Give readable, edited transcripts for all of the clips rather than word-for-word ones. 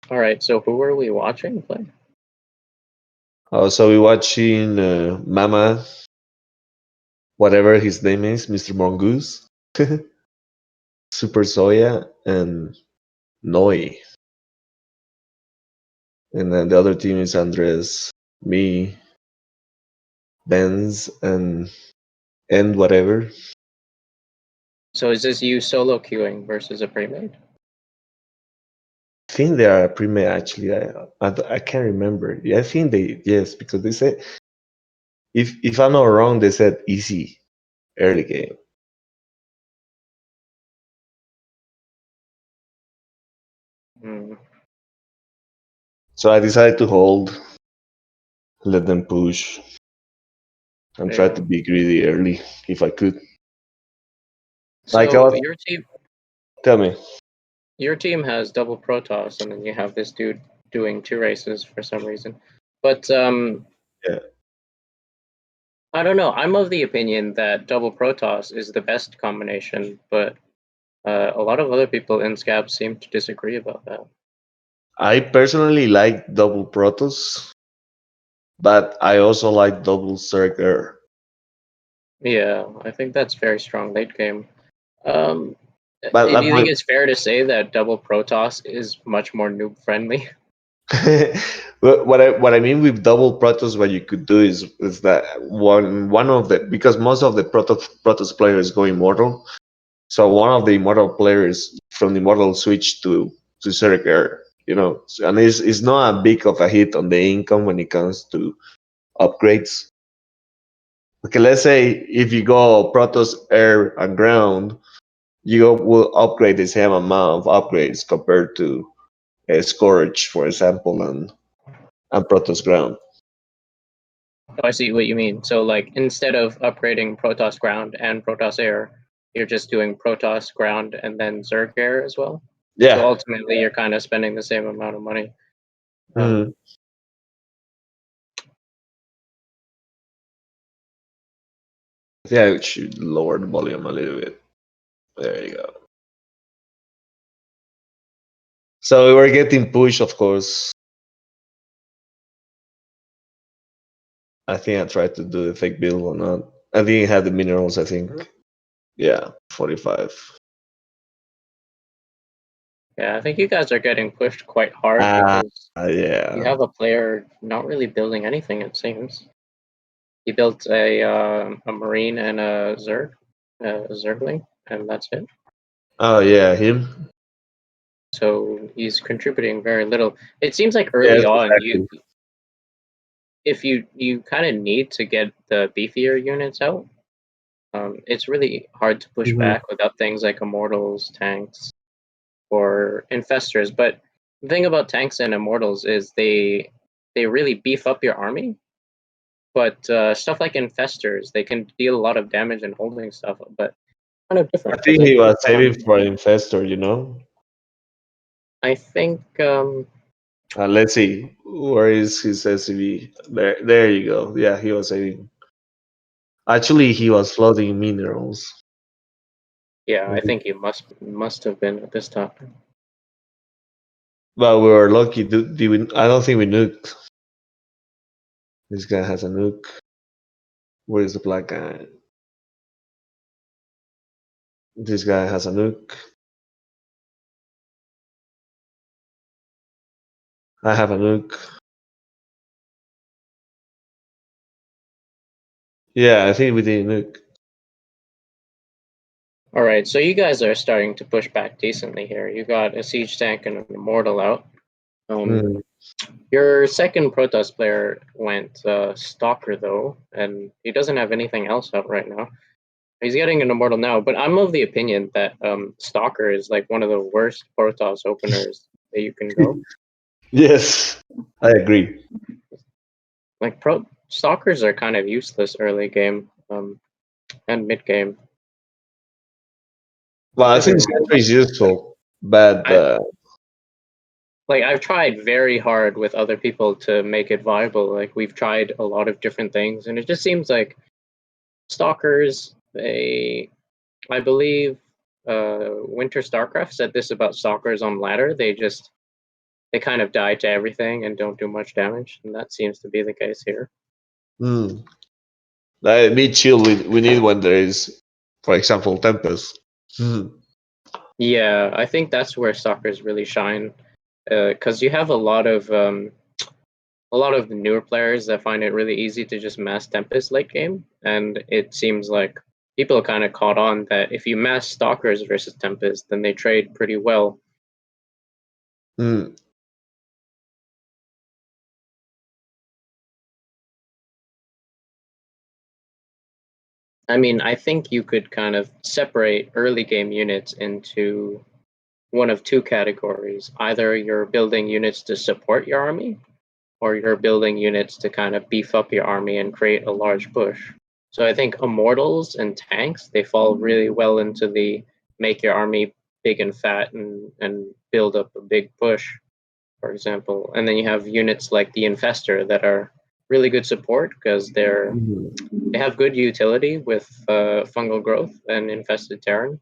All right, so who are we watching play? So we're watching Mama, whatever his name is, Mr. Mongoose, Super Soya, and Noi. And then the other team is Andres, me, Benz, and whatever. So is this you solo queuing versus a pre-made? I think they are a pre-made actually. I can't remember. Yeah, I think yes, because they said if I'm not wrong, they said easy early game. So I decided to hold, let them push, and try to be greedy early if I could. Like So your team, tell me. your team has double Protoss, and then you have this dude doing 2 races for some reason. But Yeah. I don't know. I'm of the opinion that double Protoss is the best combination, but a lot of other people in SCABS seem to disagree about that. I personally like double Protoss, but I also like double Zerg. Yeah, I think that's very strong late game. But Do you think it's fair to say that double Protoss is much more noob friendly? what I mean with double Protoss, what you could do is that one of the, because most of the Protoss players go immortal, so one of the immortal players from the immortal switch to Zerg, and it's not a big of a hit on the income when it comes to upgrades. Okay, let's say if you go Protoss, air, and ground, you will upgrade the same amount of upgrades compared to Scourge, for example, and Protoss ground. Oh, I see what you mean. So, like, instead of upgrading Protoss ground and Protoss air, you're just doing Protoss ground and then Zerg air as well? Yeah. So ultimately, you're kind of spending the same amount of money. Yeah, I should lower the volume a little bit. There you go. So we were getting pushed, of course. I think I tried to do the fake build or not. I think it had the minerals, I think. Yeah, 45. Yeah, I think you guys are getting pushed quite hard because Yeah. you have a player not really building anything, it seems. He built a Marine and a Zergling, and that's it. Oh, yeah, him? So he's contributing very little. It seems like early on, exactly. you kind of need to get the beefier units out. It's really hard to push back without things like immortals, tanks, or infestors. But the thing about tanks and immortals is they really beef up your army. But stuff like infestors, they can deal a lot of damage and holding stuff, but kind of different. I think he was saving for Infestor, you know? I think let's see. Where is his SCV? There you go. Yeah, he was saving. Actually, he was flooding minerals. yeah, I think he must have been at this time. But we were lucky. I don't think we nuked. This guy has a nuke. Where is the black guy? This guy has a nuke. I have a nuke. Yeah, I think we did nuke. All right, so you guys are starting to push back decently here. You got a siege tank and an immortal out. Your second Protoss player went Stalker though, and he doesn't have anything else out right now. He's getting an immortal now, but I'm of the opinion that Stalker is like one of the worst Protoss openers that you can go. Yes, I agree. Like Stalkers are kind of useless early game and mid game. Well, I think Spectre is useful, but like I've tried very hard with other people to make it viable. Like we've tried a lot of different things, and it just seems like Stalkers. I believe Winter Starcraft said this about Stalkers on ladder. They just they kind of die to everything and don't do much damage, and that seems to be the case here. Mid shield we need when there is, for example, Tempest. Yeah, I think that's where stalkers really shine, because you have a lot of the newer players that find it really easy to just mass Tempest late game, and it seems like people kind of caught on that if you mass stalkers versus Tempest, then they trade pretty well. I mean, I think you could kind of separate early game units into one of two categories. Either you're building units to support your army, or you're building units to kind of beef up your army and create a large push. So I think immortals and tanks, they fall really well into the make your army big and fat and build up a big push, for example. And then you have units like the Infestor that are really good support because they have good utility with fungal growth and infested terran,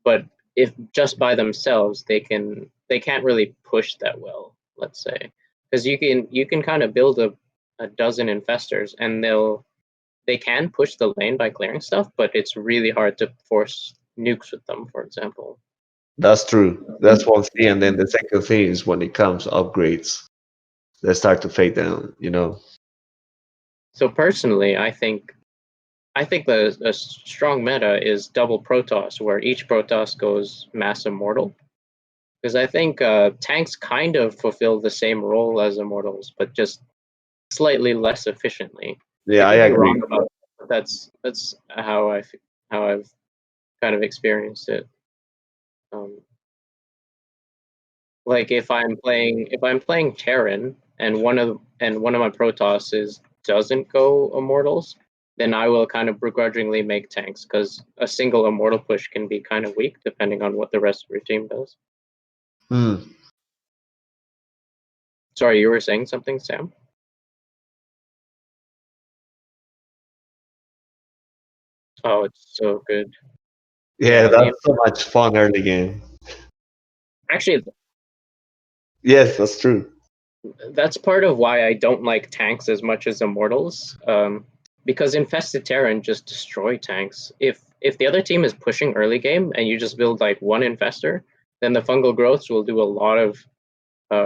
but if just by themselves they can't really push that well, let's say, because you can kind of build a dozen infestors and they can push the lane by clearing stuff, but it's really hard to force nukes with them, for example. That's true. That's one thing, and then the second thing is when it comes upgrades, they start to fade down. So personally, I think the strong meta is double Protoss, where each Protoss goes mass immortal. Because I think tanks kind of fulfill the same role as immortals, but just slightly less efficiently. Yeah, I I could be agree. wrong about that, but that's how I've kind of experienced it. Like if I'm playing Terran and one of my Protosses doesn't go immortals, then I will kind of begrudgingly make tanks because a single immortal push can be kind of weak depending on what the rest of your team does. Sorry, you were saying something, Sam? Oh, it's so good. Yeah, Yeah, that's so much fun early game. actually, Yes, that's true. that's part of why I don't like tanks as much as immortals. Because infested terran just destroy tanks. If the other team is pushing early game and you just build like one infestor, then the fungal growths will do a lot of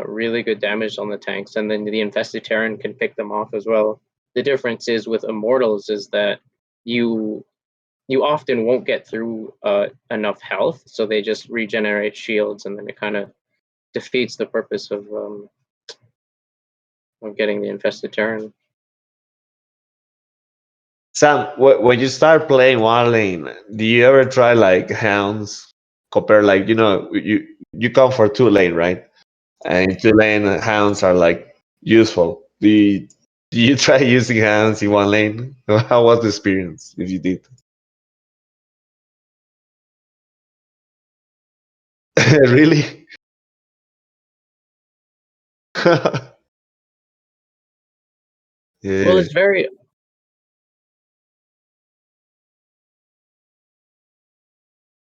really good damage on the tanks, and then the infested terran can pick them off as well. The difference is with immortals is that you often won't get through enough health, so they just regenerate shields, and then it kind of defeats the purpose of getting the infested terran. Sam, when you start playing one lane, do you ever try like hounds? Compare like you come for two lane, right? And two lane hounds are like useful. Do you try using hounds in one lane? How was the experience if you did? Really? Well, Yeah. it's very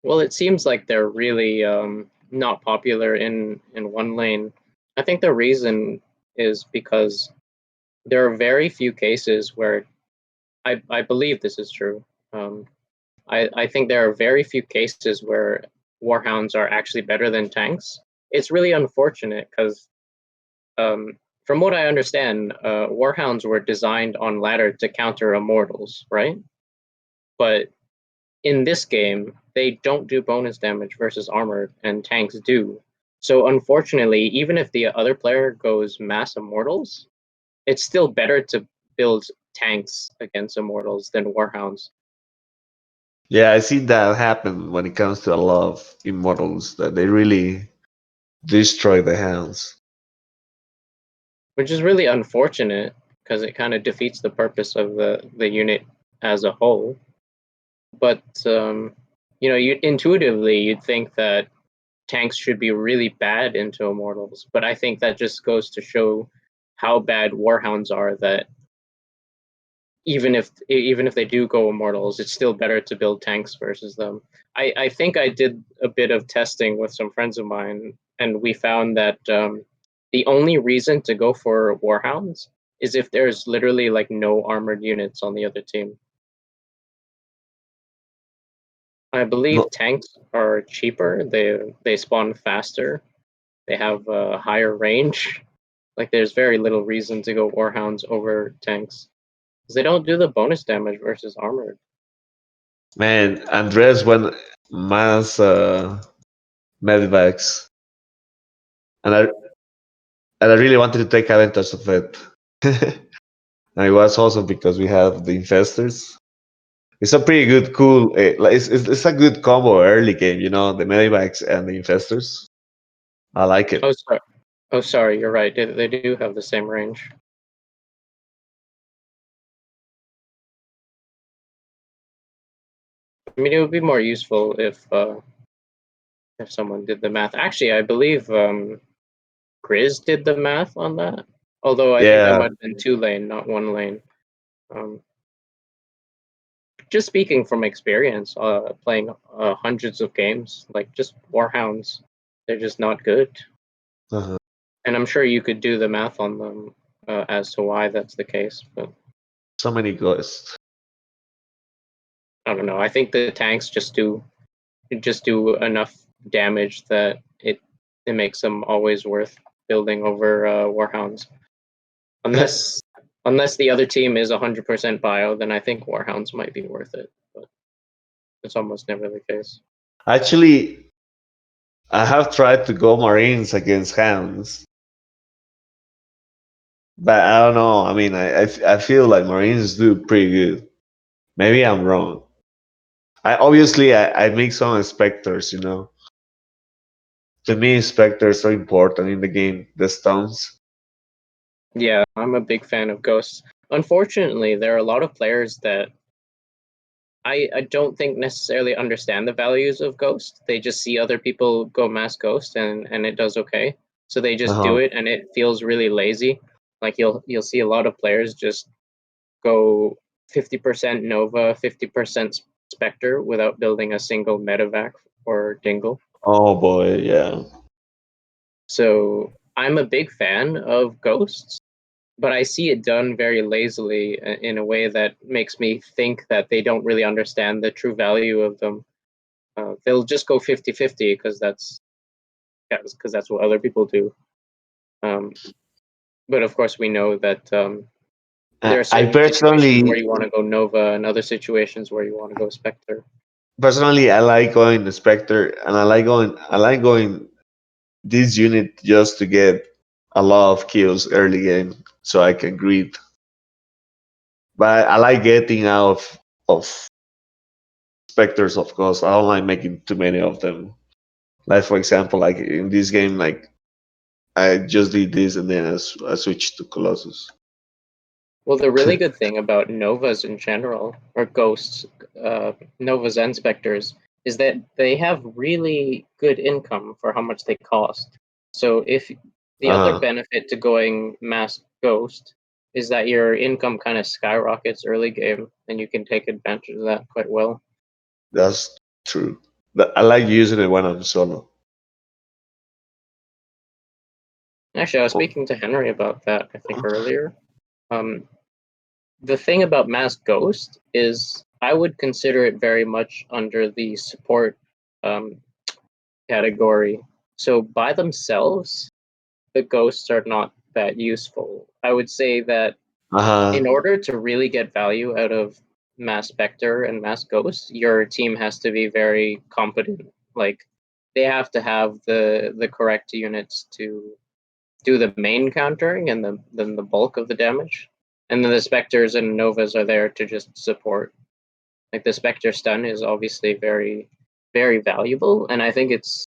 well. It seems like they're really not popular in one lane. I think the reason is because there are very few cases where I believe this is true. I think there are very few cases where warhounds are actually better than tanks. It's really unfortunate because from what I understand, warhounds were designed on ladder to counter immortals, right? But in this game, they don't do bonus damage versus armored, and tanks do. So unfortunately, even if the other player goes mass immortals, it's still better to build tanks against immortals than warhounds. Yeah, I see that happen when it comes to a lot of immortals that they really destroy the hounds. Which is really unfortunate because it kind of defeats the purpose of the unit as a whole. But you intuitively you'd think that tanks should be really bad into immortals, but I think that just goes to show how bad warhounds are. That even if they do go immortals, it's still better to build tanks versus them. I think I did a bit of testing with some friends of mine, and we found that the only reason to go for Warhounds is if there's literally like no armored units on the other team. I believe tanks are cheaper. They spawn faster. They have a higher range. Like there's very little reason to go Warhounds over tanks because they don't do the bonus damage versus armored. Man, Andres went mass medivacs, and I really wanted to take advantage of it. And it was awesome because we have the infestors. It's a pretty good, cool. Like it's a good combo early game. You know, the medivacs and the infestors. I like it. Oh, sorry, you're right. They do have the same range. I mean, it would be more useful if someone did the math. Actually, I believe Grizz did the math on that. Although I think that might have been 2-lane, not 1-lane. Just speaking from experience, playing hundreds of games, like just Warhounds, they're just not good. Uh-huh. And I'm sure you could do the math on them as to why that's the case. But so many ghosts. I don't know. I think the tanks just do enough damage that it makes them always worth building over Warhounds. Unless the other team is 100% bio, then I think Warhounds might be worth it. But it's almost never the case. Actually, I have tried to go Marines against Hounds, but I don't know. I mean, I feel like Marines do pretty good. Maybe I'm wrong. I make some Spectres, you know. To me, Spectres are important in the game. The stuns. Yeah, I'm a big fan of Ghosts. Unfortunately, there are a lot of players that I don't think necessarily understand the values of Ghost. They just see other people go mass Ghost and it does okay. So they just do it and it feels really lazy. Like you'll see a lot of players just go 50% Nova, 50% Spectre without building a single medevac or dingle. Oh boy, yeah. So I'm a big fan of Ghosts, but I see it done very lazily in a way that makes me think that they don't really understand the true value of them. They'll just go 50-50 because that's what other people do. But of course, we know that there are certain situations where you want to go Nova and other situations where you want to go Spectre. Personally, I like going Spectre, and I like going this unit just to get a lot of kills early game, so I can greed. But I like getting out of Spectres, of course. I don't like making too many of them. Like for example, like in this game, like I just did this and then I switched to Colossus. Well, the really good thing about Novas in general, or Ghosts, Novas and Spectres, is that they have really good income for how much they cost. So if the other benefit to going mass Ghost is that your income kind of skyrockets early game, and you can take advantage of that quite well. That's true. But I like using it when I'm solo. Actually, I was speaking to Henry about that, I think, earlier. The thing about Mass Ghost is I would consider it very much under the support category. So by themselves, the ghosts are not that useful. I would say that in order to really get value out of Mass Spectre and Mass Ghost, your team has to be very competent. Like they have to have the correct units to do the main countering and then the bulk of the damage. And then the Spectres and Novas are there to just support. Like the Spectre stun is obviously very, very valuable, and I think it's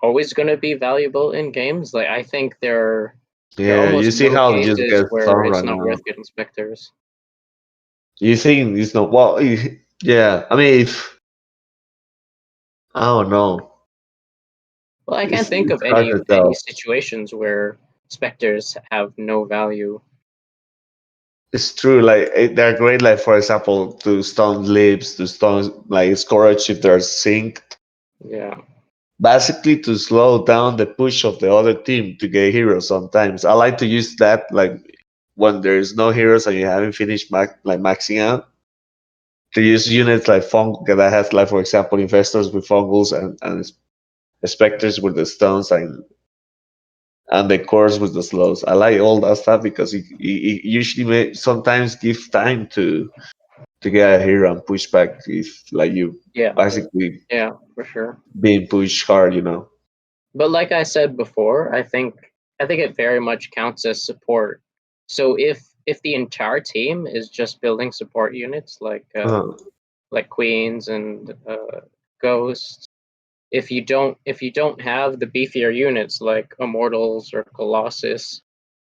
always going to be valuable in games. Like I think there are almost you see no how it just cases gets where done it's right not now. worth getting Spectres. You think it's not well? Yeah, I mean, if I don't know. Well, I can't think of It's hard any to tell. situations where Spectres have no value. It's true. Like they're great. Like for example, to stun lips, to stun like storage if they're synced. Yeah. basically to slow down the push of the other team to get heroes. Sometimes I like to use that, like when there's no heroes and you haven't finished maxing out, to use units like that has, like, for example, infestors with fungals and specters with the stones and the cores with the slows. I like all that stuff because it usually sometimes gives time to get a hero and push back if, like, you Yeah, basically yeah, for sure. being pushed hard, you know. But like I said before, I think it very much counts as support. So if the entire team is just building support units Uh, like queens and ghosts, if you don't have the beefier units like immortals or colossus,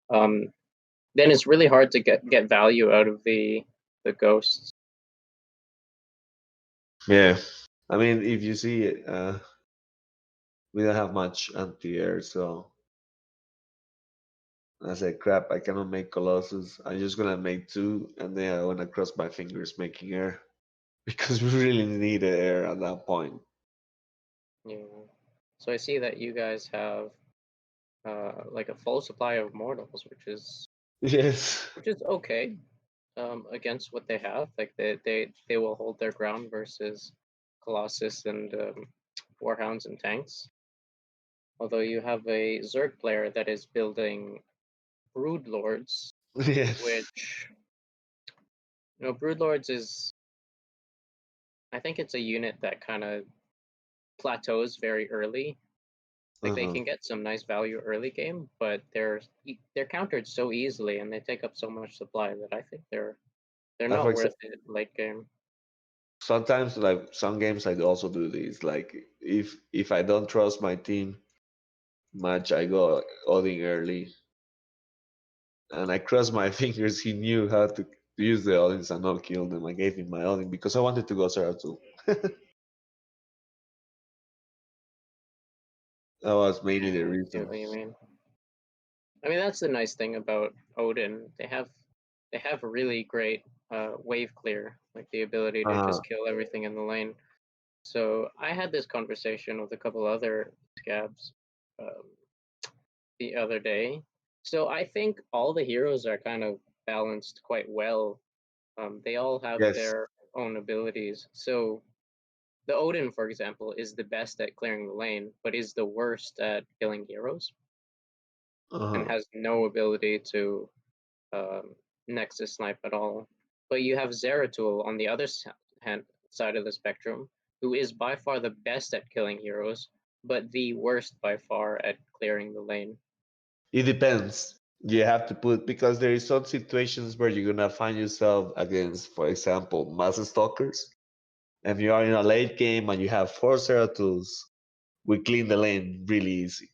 um, then it's really hard to get value out of the ghosts. yeah, I mean, if you see it, we don't have much anti-air, so I said, crap, I cannot make Colossus. I'm just gonna make two, and then I wanna cross my fingers making air because we really need air at that point. Yeah. So I see that you guys have like a full supply of mortals, Yes. which is okay against what they have. Like they will hold their ground versus Colossus and Warhounds and tanks. Although you have a Zerg player that is building Brood Lords, Yes. which Brood Lords is, I think it's a unit that kind of plateaus very early. Like they Uh-huh. can get some nice value early game, but they're countered so easily and they take up so much supply that I think they're Like, for not example, worth it late game. sometimes, like, some games I also do this. Like, if I don't trust my team much, I go Odin early, and I cross my fingers. He knew how to use the Odins and not kill them. I gave him my Odin because I wanted to go Zeratul. That was mainly the Yeah, I see reason. what you mean. I mean that's the nice thing about Odin. They have a really great wave clear, like the ability to Uh, just kill everything in the lane. So I had this conversation with a couple other scabs um, the other day. So I think all the heroes are kind of balanced quite well. They all have yes. their own abilities. So the Odin, for example, is the best at clearing the lane, but is the worst at killing heroes and Uh-huh. has no ability to um, Nexus snipe at all. But you have Zeratul on the other side of the spectrum, who is by far the best at killing heroes, but the worst by far at clearing the lane. It depends. You have to put, because there is some situations where you're gonna find yourself against, for example, mass stalkers. If you are in a late game and you have four Zeratuls, we clean the lane really easy.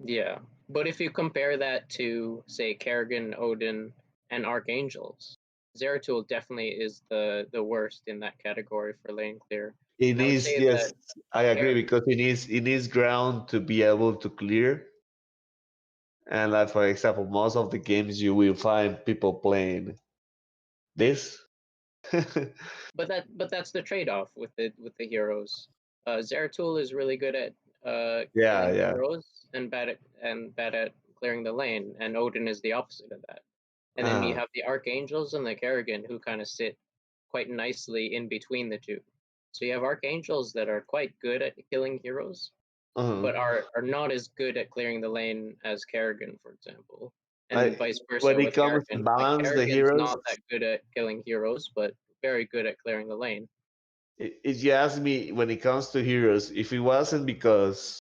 Yeah, but if you compare that to, say, Kerrigan, Odin, and Archangels, Zeratul definitely is the worst in that category for lane clear. It And I would needs, say yes, that I agree, Kerrigan, because it needs ground to be able to clear. And, like, for example, most of the games you will find people playing this. but that's the trade-off with the heroes. Zeratul is really good at Yeah, killing yeah. heroes and bad at clearing the lane, and Odin is the opposite of that. And then you Uh, have the Archangels and the Kerrigan who kind of sit quite nicely in between the two. So you have Archangels that are quite good at killing heroes, uh, but are not as good at clearing the lane as Kerrigan, for example, and I, vice versa when it with comes to Kerrigan. Like balance the Kerrigan's heroes, not that good at killing heroes, but very good at clearing the lane. if you ask me, when it comes to heroes, if it wasn't because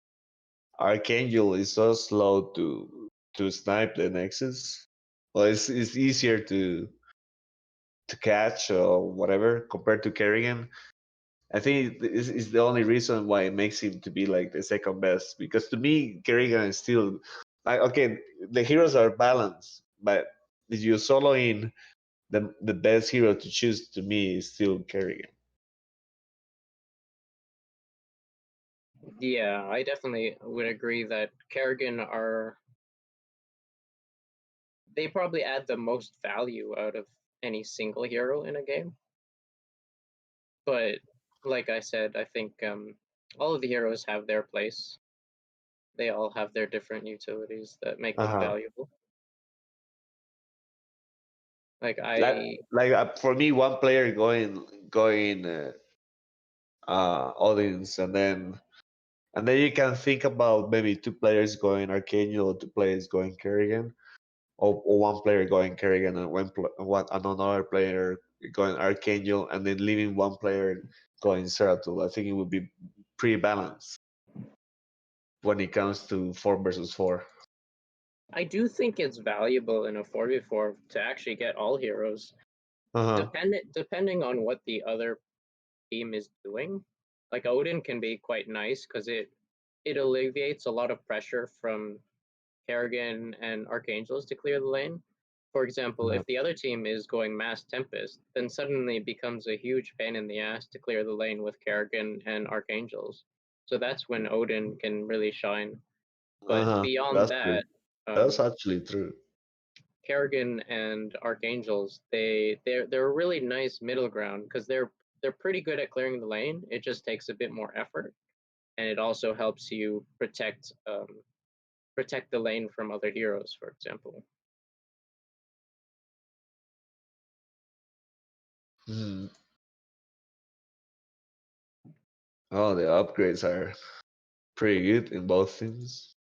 Archangel is so slow to snipe the Nexus, well, it's easier to catch or whatever compared to Kerrigan. I think this is the only reason why it makes him to be like the second best. Because to me, Kerrigan is still, like, okay, the heroes are balanced, but if you solo in, the best hero to choose to me is still Kerrigan. Yeah, I definitely would agree that Kerrigan are they probably add the most value out of any single hero in a game. But like I said, I think all of the heroes have their place. They all have their different utilities that make them valuable. Like for me, one player going Odins, and then you can think about maybe two players going Archangel, or two players going Kerrigan, or one player going Kerrigan and another player going Archangel, and then leaving one player going Zeratul. I think it would be pretty balanced when it comes to 4 versus 4. I do think it's valuable in a 4v4 to actually get all heroes. Depending on what the other team is doing. Like Odin can be quite nice because it alleviates a lot of pressure from Kerrigan and Archangels to clear the lane. For example, if the other team is going Mass Tempest, then suddenly it becomes a huge pain in the ass to clear the lane with Kerrigan and Archangels. So that's when Odin can really shine. But beyond that, that's actually true. Kerrigan and Archangels, they're a really nice middle ground because they're pretty good at clearing the lane. It just takes a bit more effort, and it also helps you protect the lane from other heroes, for example. Oh, the upgrades are pretty good in both teams.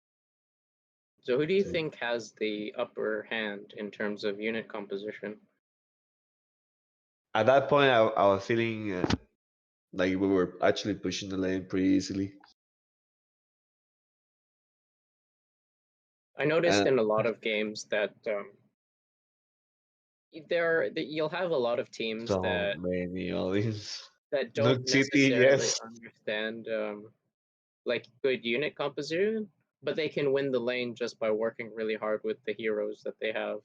So who do you think has the upper hand in terms of unit composition? At that point, I was feeling like we were actually pushing the lane pretty easily. I noticed in a lot of games that you'll have a lot of teams that many audience that don't Nuke City, necessarily yes. understand like good unit composition, but they can win the lane just by working really hard with the heroes that they have.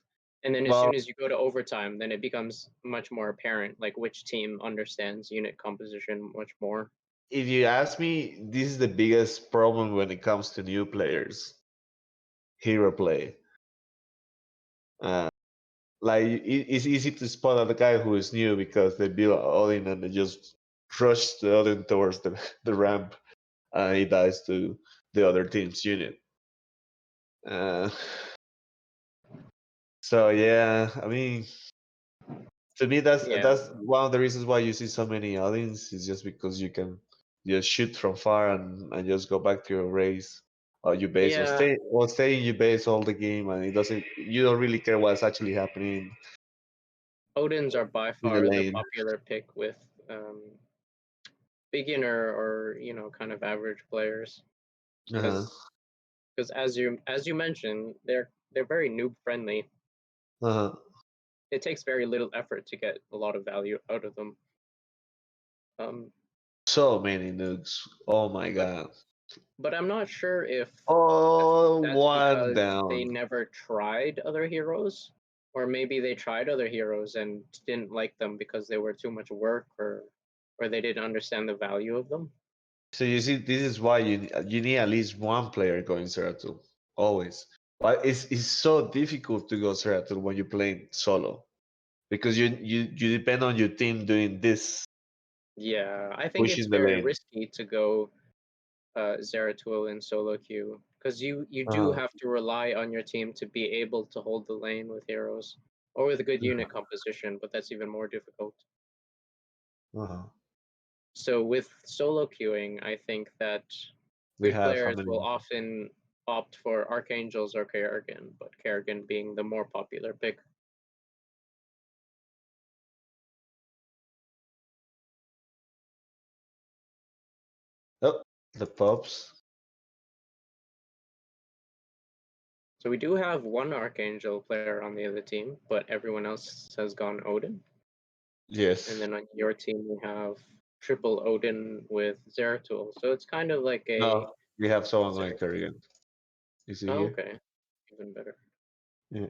And then as soon as you go to overtime, then it becomes much more apparent like which team understands unit composition much more. If you ask me, this is the biggest problem when it comes to new players. Hero play. Like it's easy to spot a guy who is new because they build Odin and they just rush the Odin towards the ramp, and he dies to the other team's unit. So yeah, I mean, to me that's one of the reasons why you see so many Odins is just because you can just shoot from far and just go back to your race or your base or stay in your base all the game, and you don't really care what's actually happening. Odins are by far the popular pick with beginner or kind of average players because as you mentioned, they're very noob friendly. It takes very little effort to get a lot of value out of them. So many nukes. Oh my god. But I'm not sure if that's because down. they never tried other heroes, or maybe they tried other heroes and didn't like them because they were too much work, or they didn't understand the value of them. So you see, this is why you need at least one player going Zeratul. Always. But it's so difficult to go Zeratul when you're playing solo. Because you depend on your team doing this. Yeah, I think it's very risky to go Zeratul in solo queue because you do have to rely on your team to be able to hold the lane with heroes or with a good unit composition, but that's even more difficult. So with solo queuing, I think that good players will often opt for Archangels or Kerrigan, but Kerrigan being the more popular pick. Oh, the pups. So we do have one Archangel player on the other team, but everyone else has gone Odin. Yes. And then on your team, we have triple Odin with Zeratul. So it's kind of like a... No, we have someone going Kerrigan. Is he here? Okay, even better. Yeah.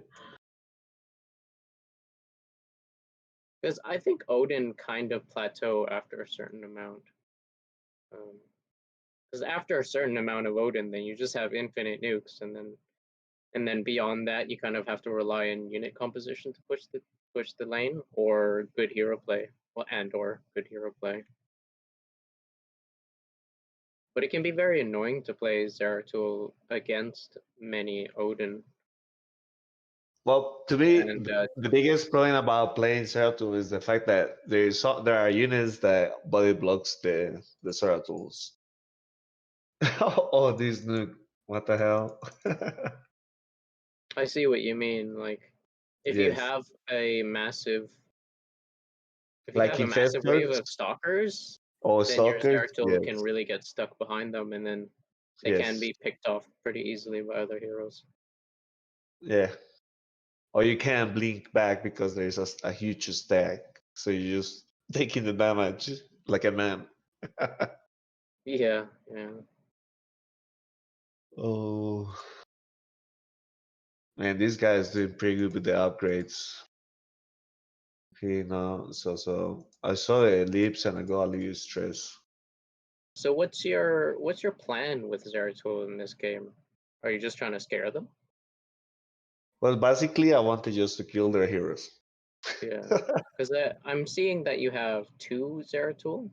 Because I think Odin kind of plateau after a certain amount. Because after a certain amount of Odin, then you just have infinite nukes, and then beyond that, you kind of have to rely on unit composition to push the lane, or good hero play, or good hero play. but it can be very annoying to play Zeratul against many Odin. Well, to me, And the biggest problem about playing Zeratul is the fact that there are units that body blocks the Zeratuls. Oh, this Nuke. What the hell? I see what you mean. Like, if you Yes. have a massive, if you Like have a massive wave Infestors of stalkers, or then your Stalkers? Zeratul can Yes. really get stuck behind them, and then they can Yes. be picked off pretty easily by other heroes. Yeah. Or you can't blink back because there's a huge stack. So you're just taking the damage like a man. Yeah, yeah. Oh. Man, this guy is doing pretty good with the upgrades. So I saw the ellipse and I got a little stress. So what's your plan with Zeratul in this game? Are you just trying to scare them? Well, basically, I wanted just to kill their heroes. Yeah, because I'm seeing that you have 2 Zeratul,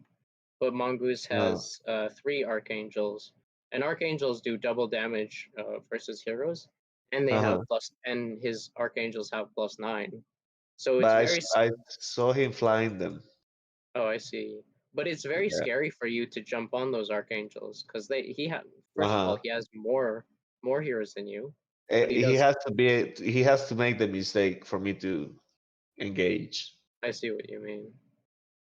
but Mongoose Uh, has 3 Archangels, and Archangels do double damage versus heroes, and they uh-huh. have and his Archangels have +9. So it's But very. I saw him flying them. Oh, I see. But it's very Yeah. scary for you to jump on those Archangels because he had first of all Uh-huh. he has more heroes than you, but he He does. has to make the mistake for me to engage. I see what you mean.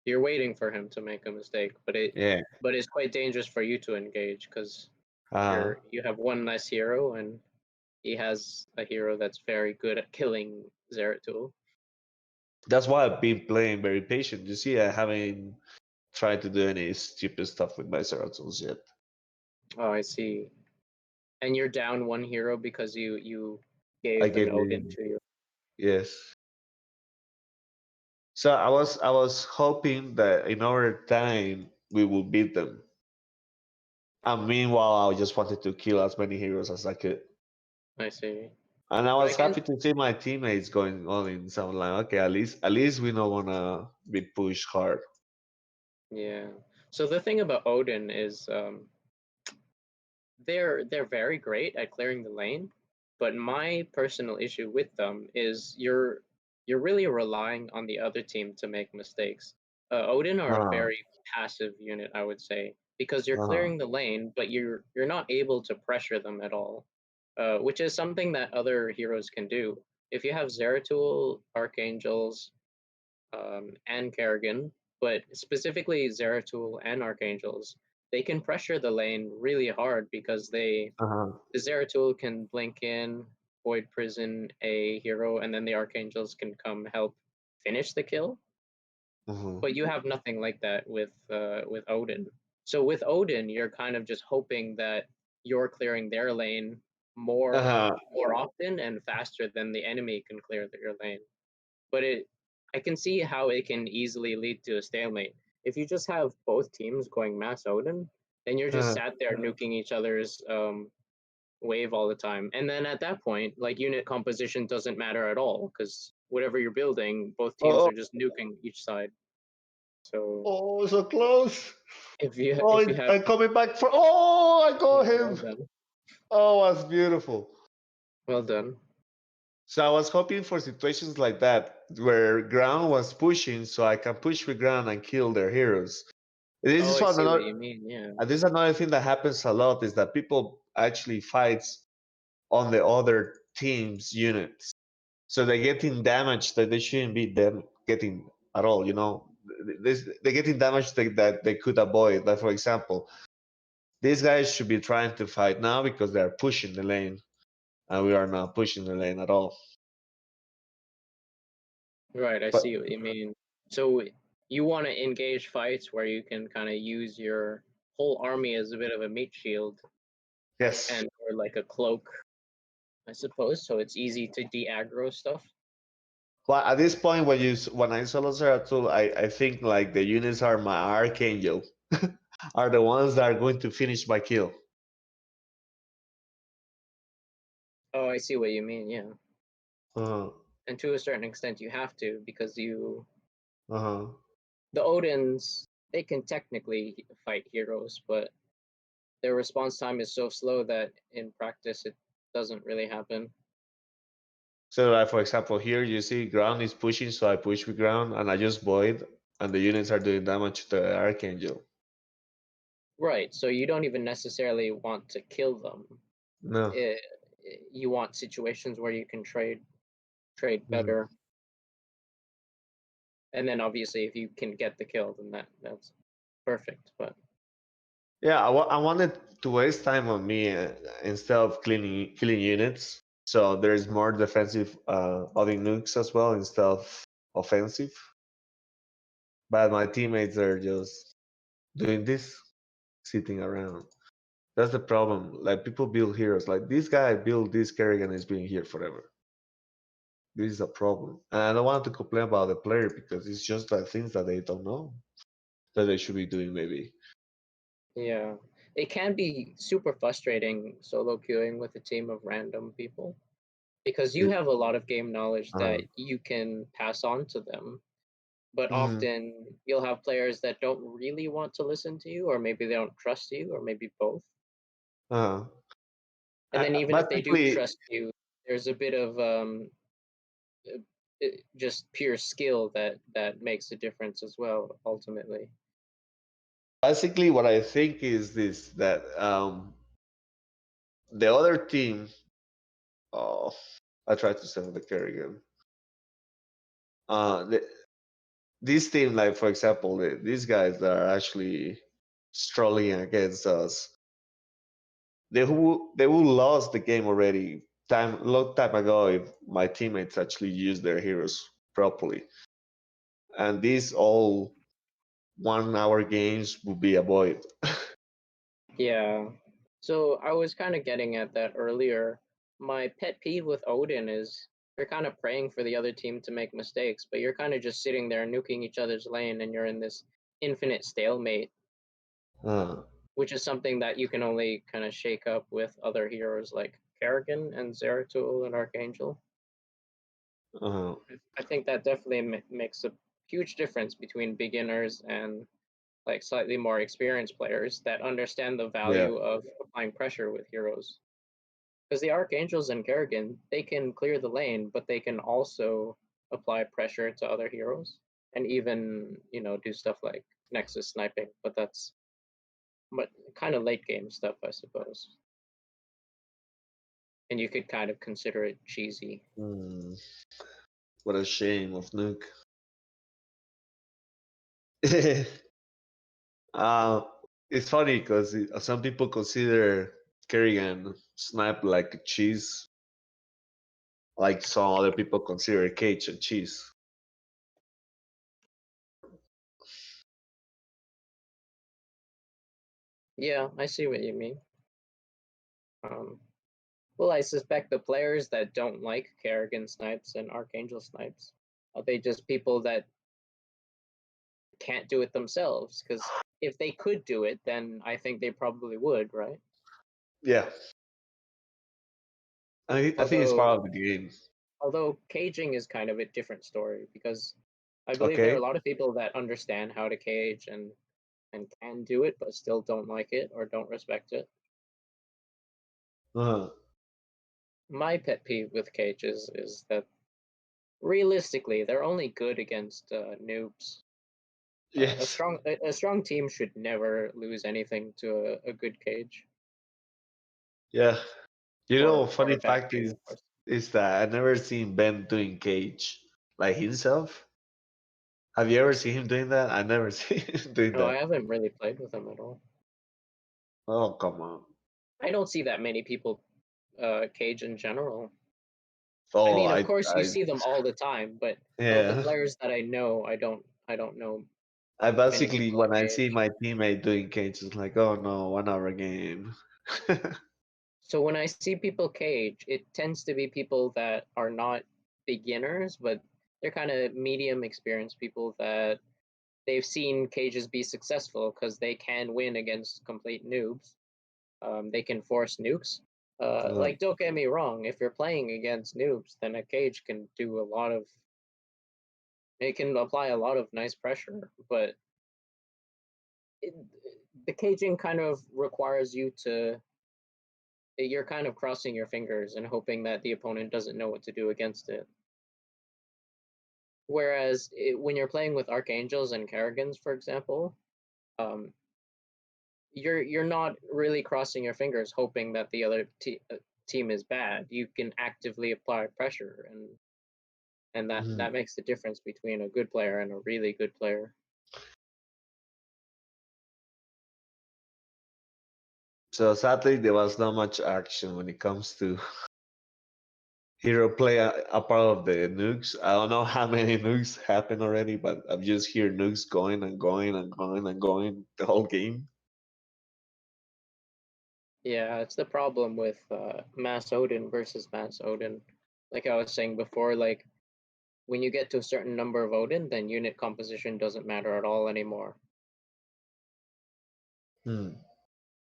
You're waiting for him to make a mistake, Yeah. but it's quite dangerous for you to engage because Uh-huh. you have one less hero and he has a hero that's very good at killing Zeratul. That's why I've been playing very patient. You see, I haven't tried to do any stupid stuff with my Zeratuls yet. Oh, I see. And you're down one hero because you I gave an gave Odin him to you. yes. So I was hoping that in our time we will beat them. And meanwhile, I just wanted to kill as many heroes as I could. I see. And I But I was can happy to see my teammates going all in. So I'm like, okay, at least we don't wanna be pushed hard. Yeah. So the thing about Odin is they're very great at clearing the lane, but my personal issue with them is you're really relying on the other team to make mistakes. Odin are a Uh-huh. very passive unit, I would say, because you're Uh-huh. clearing the lane, but you're not able to pressure them at all, which is something that other heroes can do. If you have Zeratul, Archangels, and Kerrigan, but specifically Zeratul and Archangels, they can pressure the lane really hard because Uh-huh. the Zeratul can blink in, Void Prison a hero, and then the Archangels can come help finish the kill. Uh-huh. But you have nothing like that with Odin. So with Odin, you're kind of just hoping that you're clearing their lane Uh-huh. more often and faster than the enemy can clear your lane. But I can see how it can easily lead to a stalemate. If you just have both teams going mass Odin, then you're just Uh-huh. sat there nuking each other's wave all the time. And then at that point, like unit composition doesn't matter at all because whatever you're building, both teams Oh, are just nuking each side. So oh, so close. if you have I'm coming back for. Oh, I got well him. done, Oh, that's beautiful. well done. So I was hoping for situations like that where ground was pushing, so I can push with ground and kill their heroes. This Oh, is I one see what another. you mean. Yeah. This is another thing that happens a lot is that people actually fights on the other team's units, so they're getting damage that they shouldn't be them getting at all. They're getting damage that they could avoid. Like for example, these guys should be trying to fight now because they are pushing the lane, and we are not pushing the lane at all. Right, I But see what you mean. So you want to engage fights where you can kind of use your whole army as a bit of a meat shield yes. and or like a cloak, I suppose, so it's easy to de-aggro stuff. Well, at this point, when I solo Zeratul, I think like the units are my archangel, are the ones that are going to finish my kill. Oh, I see what you mean, yeah. Uh-huh. And to a certain extent you have to because Uh-huh. the Odins, they can technically fight heroes, but their response time is so slow that in practice it doesn't really happen. So, like for example, here you see ground is pushing, so I push with ground and I just void, and the units are doing damage to the Archangel. Right. So you don't even necessarily want to kill them. No. You want situations where you can trade better. And then obviously if you can get the kill, then that's perfect. But Yeah, I wanted to waste time on me instead of killing units. So there's more defensive Odin nukes as well instead of offensive. But my teammates are just doing this, sitting around. That's the problem. Like people build heroes. Like this guy built this Kerrigan is being here forever. This is a problem. And I don't want to complain about the player because it's just like things that they don't know that they should be doing maybe. yeah, it can be super frustrating solo queuing with a team of random people because you It, have a lot of game knowledge uh, that you can pass on to them. But mhm, often you'll have players that don't really want to listen to you, or maybe they don't trust you, or maybe both. uh, And then even if they do basically, trust you, there's a bit of just pure skill that makes a difference as well, ultimately. basically, what I think is this that the other team. Oh, I tried to send the Kerrigan. The, this team, like for example, these guys that are actually strolling against us, they will lost the game already long time ago if my teammates actually used their heroes properly. And these all 1 hour games would be avoided. Yeah. So I was kind of getting at that earlier. My pet peeve with Odin is you're kind of praying for the other team to make mistakes, but you're kind of just sitting there nuking each other's lane, and you're in this infinite stalemate, uh, which is something that you can only kind of shake up with other heroes like Kerrigan and Zeratul and Archangel. uh, I think that definitely makes a huge difference between beginners and like slightly more experienced players that understand the yeah. value of applying pressure with heroes. Because the Archangels and Kerrigan, they can clear the lane, but they can also apply pressure to other heroes and even, do stuff like Nexus sniping, but that's kind of late game stuff, I suppose. And you could kind of consider it cheesy. Hmm, what a shame of Nuke. uh, it's funny because some people consider Kerrigan snipe like a cheese, like some other people consider Cage a cheese. Yeah, I see what you mean. Um, well, I suspect the players that don't like Kerrigan snipes and Archangel snipes are they just people that can't do it themselves? Because if they could do it, then I think they probably would, right? Yeah, I think it's part Although of the game. although caging is kind of a different story because I believe there are a Okay. lot of people that understand how to cage and can do it, but still don't like it or don't respect it. Uh, My pet peeve with cages is that realistically they're only good against noobs. yes. A strong team should never lose anything to a good cage Yeah. or Funny a bad fact cage, of course. is that I never seen Ben doing Cage like himself. Have you ever seen him doing that? I never seen him doing No, I that. haven't really played with them at all. Oh come on. I don't see that many people cage in general. I Oh mean, of I course, you I see them all the time, but of the yeah. players that I know, I don't know I many basically people that when I see cage. my teammate doing Cage, it's like, oh no, 1 hour game. So when I see people cage, it tends to be people that are not beginners, but they're kind of medium experienced people that they've seen cages be successful because they can win against complete noobs. They can force nukes. Uh, Like, don't get me wrong, if you're playing against noobs, then a cage can do a lot of. It can apply a lot of nice pressure, but it, the caging kind of requires you to. You're kind of crossing your fingers and hoping that the opponent doesn't know what to do against it. Whereas when you're playing with Archangels and Kerrigans, for example, you're not really crossing your fingers hoping that the other team is bad. You can actively apply pressure, and that makes the difference between a good player and a really good player. So sadly, there was not much action when it comes to hero play a part of the nukes. I don't know how many nukes happened already, but I'm just hear nukes going and going and going and going the whole game. Yeah, it's the problem with Mass Odin versus Mass Odin. Like I was saying before, like when you get to a certain number of Odin, then unit composition doesn't matter at all anymore.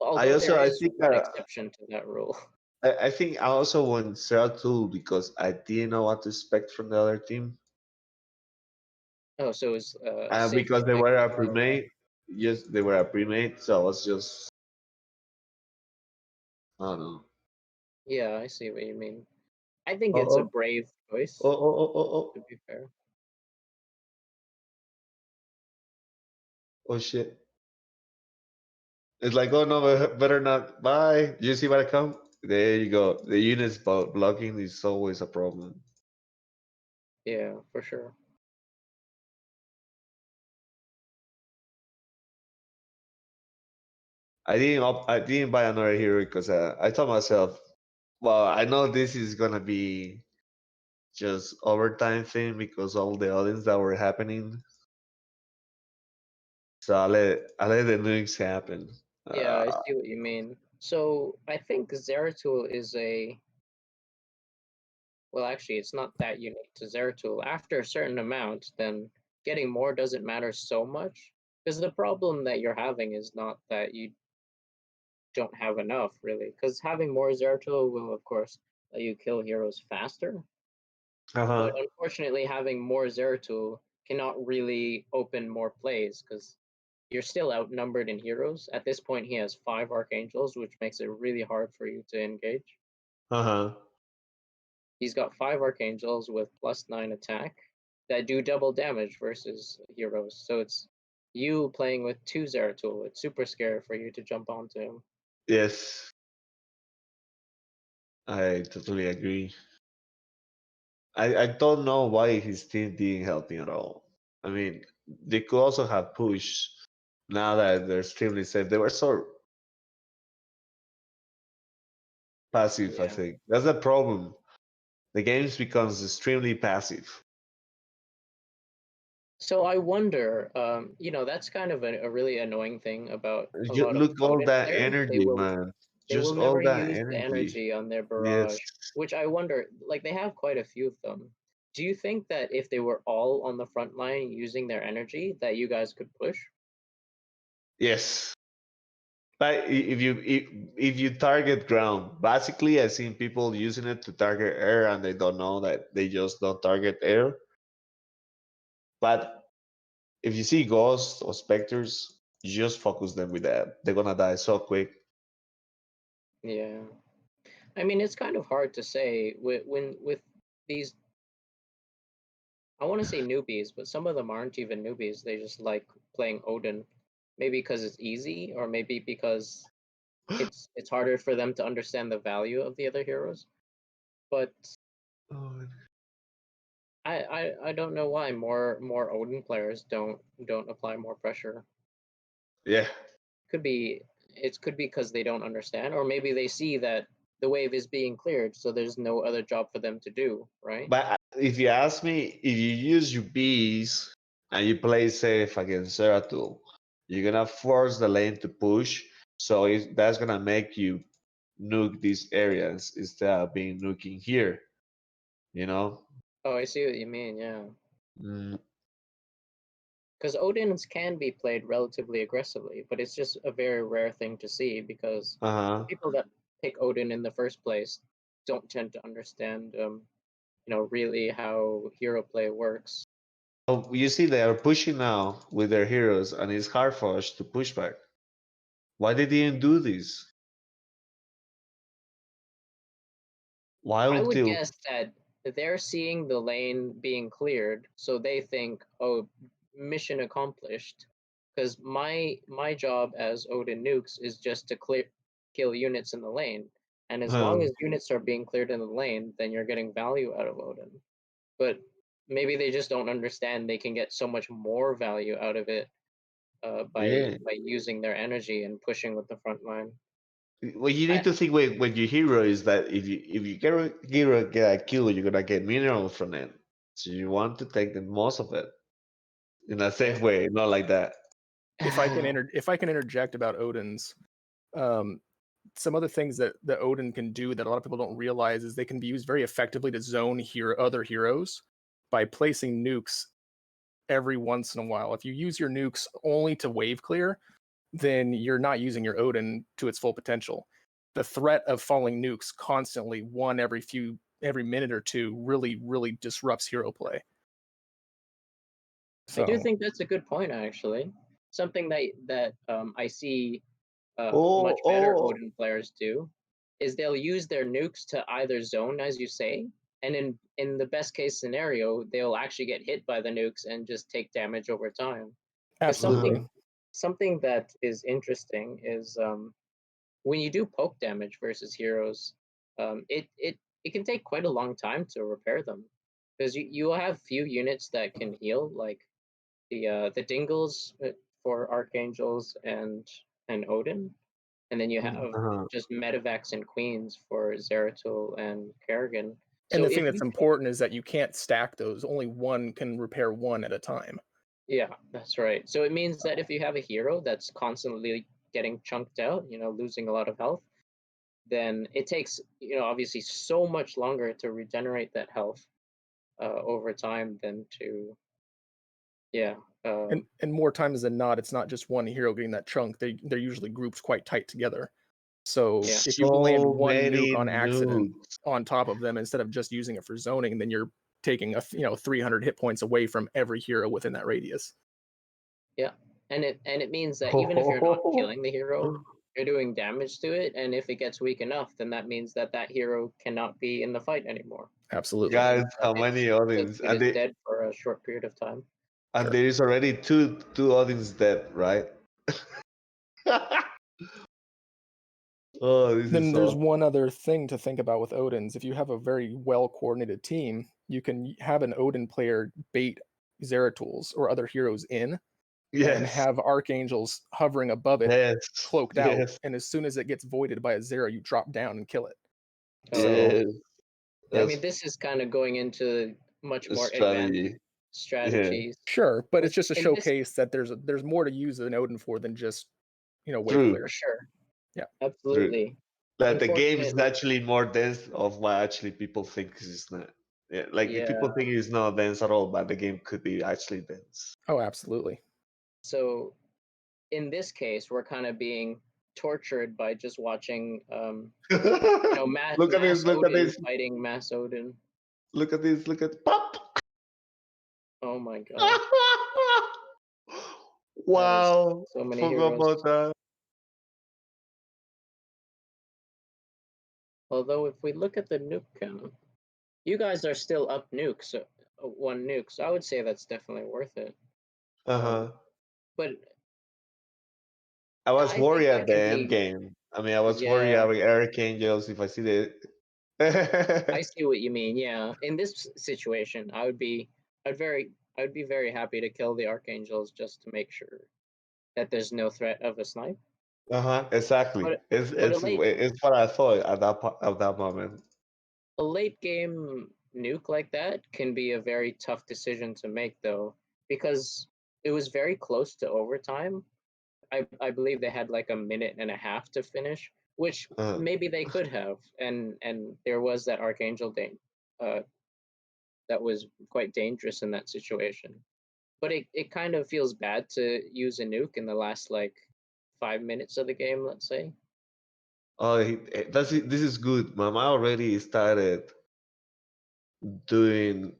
Although there I is think one exception to that rule. I think I also won Zeratul because I didn't know what to expect from the other team. Oh, so it's Because safety they were a mechanism. pre-made, yes, they were a pre-made, so I was just, I don't know. Yeah, I see what you mean. I think it's a Oh, brave choice, to oh, be fair. oh shit. It's like, oh no, better not. Bye. You see where I come? There you go. The units blocking is always a problem. Yeah, for sure. I didn't buy another hero because I told myself, well, I know this is gonna be just overtime thing because all the audience that were happening. So I let the nukes happen. Yeah, I see what you mean. So I think Zeratul is a well, actually, it's not that unique to Zeratul. After a certain amount, then getting more doesn't matter so much. Because the problem that you're having is not that you don't have enough, really. Because having more Zeratul will, of course, let you kill heroes faster. But Uh-huh. unfortunately, having more Zeratul cannot really open more plays because you're still outnumbered in heroes. At this point, he has 5 Archangels, which makes it really hard for you to engage. Uh-huh. He's got 5 Archangels with +9 attack that do double damage versus heroes. So it's you playing with 2 Zeratul. It's super scary for you to jump onto him. Yes. I totally agree. I don't know why his team didn't help me at all. I mean, they could also have pushed now that they're extremely safe. They were so passive, I Yeah. think. That's the problem. The games becomes extremely passive. So I wonder, that's kind of a really annoying thing about a You lot of look all Odin that players. They energy, will man. they will Just never all that use the energy. energy on their Yes. barrage, which I wonder, like they have quite a few of them. Do you think that if they were all on the front line using their energy, that you guys could push? Yes. But if you target ground, basically I've seen people using it to target air and they don't know that they just don't target air. But if you see ghosts or specters, you just focus them with that. They're gonna die so quick. Yeah. I mean, it's kind of hard to say with these. I want to say newbies, but some of them aren't even newbies. They just like playing Odin, maybe because it's easy, or maybe because it's harder for them to understand the value of the other heroes. But Oh, I don't know why more Odin players don't apply more pressure. yeah. Could be it could be because they don't understand, or maybe they see that the wave is being cleared, so there's no other job for them to do, right? But if you ask me, if you use your bees and you play safe against Zeratul, you're gonna force the lane to push. So that's gonna make you nuke these areas instead of being nuking here. You know? Oh, I see what you mean. Yeah, Mm, because Odins can be played relatively aggressively, but it's just a very rare thing to see because the uh-huh. people that pick Odin in the first place don't tend to understand, really how hero play works. So you see, they are pushing now with their heroes, and it's hard for us to push back. Why they didn't do this? Why I would until guess that they're seeing the lane being cleared, so they think, "Oh, mission accomplished." Because my job as Odin nukes is just to kill units in the lane, and as long uh, as units are being cleared in the lane, then you're getting value out of Odin. But maybe they just don't understand they can get so much more value out of it yeah. by using their energy and pushing with the front line. What you need I, to think when your hero is that if you get a kill, you're gonna get minerals from it. So you want to take the most of it in a safe yeah. way, not like that. If I can interject about Odin's, um, some other things that Odin can do that a lot of people don't realize is they can be used very effectively to zone other heroes by placing nukes every once in a while. If you use your nukes only to wave clear, then you're not using your Odin to its full potential. The threat of falling nukes constantly, one every minute or two, really disrupts hero play. I do So think that's a good point, actually. Something that I see Oh, much better oh, Odin players do is they'll use their nukes to either zone, as you say, and in the best case scenario, they'll actually get hit by the nukes and just take damage over time. Because absolutely. something that is interesting is when you do poke damage versus heroes, it can take quite a long time to repair them because you'll have few units that can heal, like the Dingles for Archangels and Odin, and then you have uh-huh. just Medivacs and Queens for Zeratul and Kerrigan. And So the thing if that's you important is that you can't stack those. Only one can repair one at a time. yeah, that's right. So it means that if you have a hero that's constantly getting chunked out, losing a lot of health, then it takes, obviously so much longer to regenerate that health over time than to, yeah. And more times than not, it's not just one hero getting that chunk. They're usually grouped quite tight together. So Yeah. if you land So one nuke many on accident nukes. on top of them instead of just using it for zoning, then you're taking 300 hit points away from every hero within that radius. Yeah, and it means that even if you're not killing the hero, you're doing damage to it, and if it gets weak enough, then that means that that hero cannot be in the fight anymore. Absolutely. And Guys, how many Odins? it is dead for a short period of time. And Sure. there is already two Odins dead, right? Oh, this Then is there's so. one other thing to think about with Odins. If you have a very well coordinated team, you can have an Odin player bait Zeratuls or other heroes in, and Yes, have Archangels hovering above it, yes, cloaked out. yes, And as soon as it gets voided by a Zera, you drop down and kill it. Oh, So yes. yeah. I That's mean, this is kind of going into much a more advanced strategy. Yeah, strategies. sure, but it's Because just a in this, showcase that there's more to use an Odin for than just wave true, clear. for sure, Yeah. true. absolutely. That the game is Unfortunately, actually more dense of what actually people think it's not. Yeah, like if yeah. people think it's not dense at all, but the game could be actually dense. Oh, absolutely. So in this case, we're kind of being tortured by just watching Look at Mass this! Look at Odin this! fighting Mass Odin. Look at this! Look at pop! Oh my god, that is Wow! so many Forgot heroes. about that. Although if we look at the nuke count, you guys are still up nukes, so, one nuke. So I would say that's definitely worth it. Uh Um, huh. but I was I think worried that at the can end be, game. I mean, I was worried yeah. having Archangels if I see I the. see what you mean. Yeah, in this situation, I'd be very happy to kill the archangels just to make sure that there's no threat of a snipe. Uh-huh, exactly. But It's but it's it's what I thought at that moment. a late game nuke like that can be a very tough decision to make though, because it was very close to overtime. I believe they had like a minute and a half to finish, which Uh, maybe they could have, and there was that archangel uh, that was quite dangerous in that situation. But it kind of feels bad to use a nuke in the last like 5 minutes of the game, let's say. oh, this is good. Mama already started doing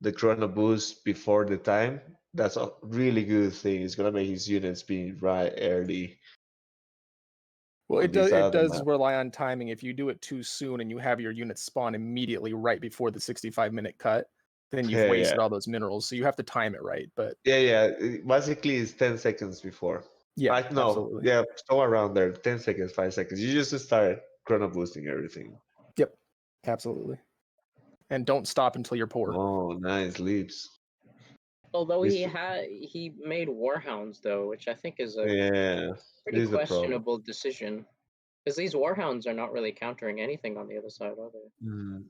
the Chrono boost before the time That's a really good thing. It's gonna make his units be right early. Well, on it this does. It other does map. rely on timing. If you do it too soon and you have your units spawn immediately right before the 65-minute cut, then you've Yeah, wasted yeah. all those minerals. So you have to time it right. But Yeah. Basically, it's 10 seconds before. yeah, No, absolutely. yeah, somewhere around there. 10 seconds, 5 seconds. You just start chrono boosting everything. Yep, absolutely. And don't stop until you're poor. Oh, nice leaps. Although This- he made Warhounds though, which I think is a Yeah, pretty this is the problem. questionable decision. Because these Warhounds are not really countering anything on the other side, are they? Mm.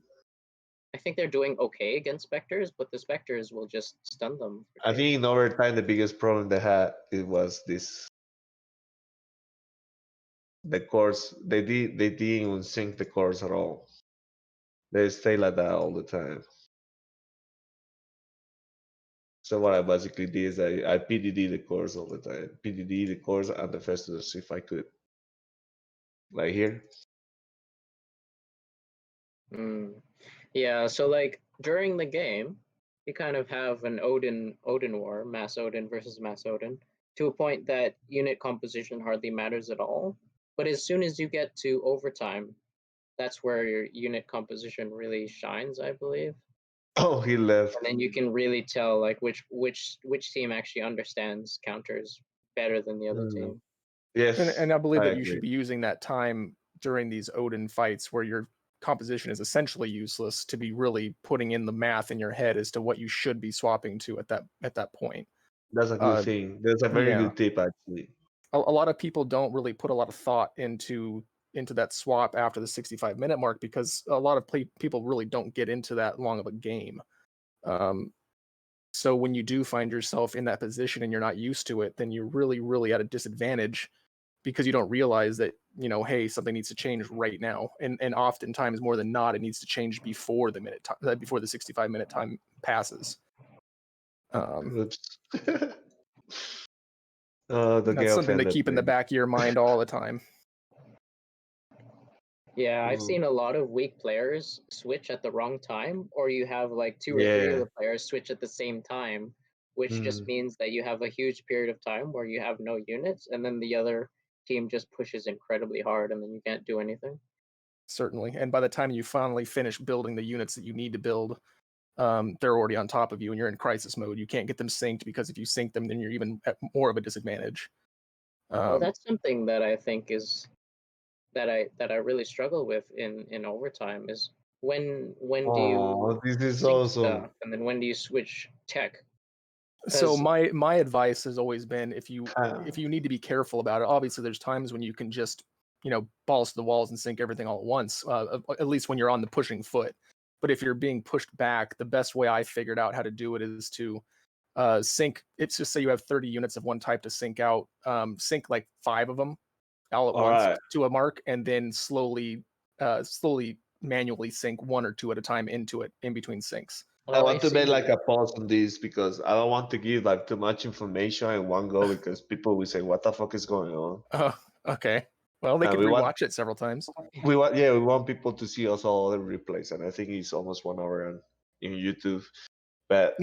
I think they're doing okay against Spectres, but the Spectres will just stun them. I think in overtime the biggest problem they had was this. The cores they didn't even sync the cores at all. They stay like that all the time. So what I basically did is I PDD the cores all the time. PDD the cores and the Infestors if I could. Like here. Yeah, so like during the game, you kind of have an Odin war, mass Odin versus mass Odin, to a point that unit composition hardly matters at all. But as soon as you get to overtime, that's where your unit composition really shines, I believe. Oh, he left. And then you can really tell like which team actually understands counters better than the other team. Yes. And I believe that you agree. should be using that time during these Odin fights where your composition is essentially useless to be really putting in the math in your head as to what you should be swapping to at that point. That's a good thing. That's a very good tip actually. A lot of people don't really put a lot of thought into that swap after the 65-minute mark because a lot of people really don't get into that long of a game. So when you do find yourself in that position and you're not used to it, then you're really, really at a disadvantage because you don't realize that, hey, something needs to change right now. And oftentimes more than not, it needs to change before the 65-minute time passes. Oops. That's something to keep in the back of your mind all the time. Yeah, I've seen a lot of weak players switch at the wrong time, or you have like two or three of the players switch at the same time, which just means that you have a huge period of time where you have no units, and then the other team just pushes incredibly hard, and then you can't do anything. Certainly. And by the time you finally finish building the units that you need to build, they're already on top of you and you're in crisis mode. You can't get them synced because if you sync them, then you're even at more of a disadvantage. Well, that's something that I think is that I really struggle with in overtime is when do you this is sync awesome. stuff, and then when do you switch tech? So my advice has always been if you need to be careful about it. Obviously, there's times when you can just balls to the walls and sync everything all at once. At least when you're on the pushing foot. But if you're being pushed back, the best way I figured out how to do it is to sync. It's just say you have 30 units of one type to sync out. Sync like 5 of them all at once to a mark, and then slowly manually sync 1 or 2 at a time into it in between syncs. I want to make like a pause on this because I don't want to give like too much information in one go because people will say, "What the fuck is going on?" Oh, okay. Well, they can rewatch it several times. We want people to see also all the replays, and I think it's almost 1 hour in YouTube. But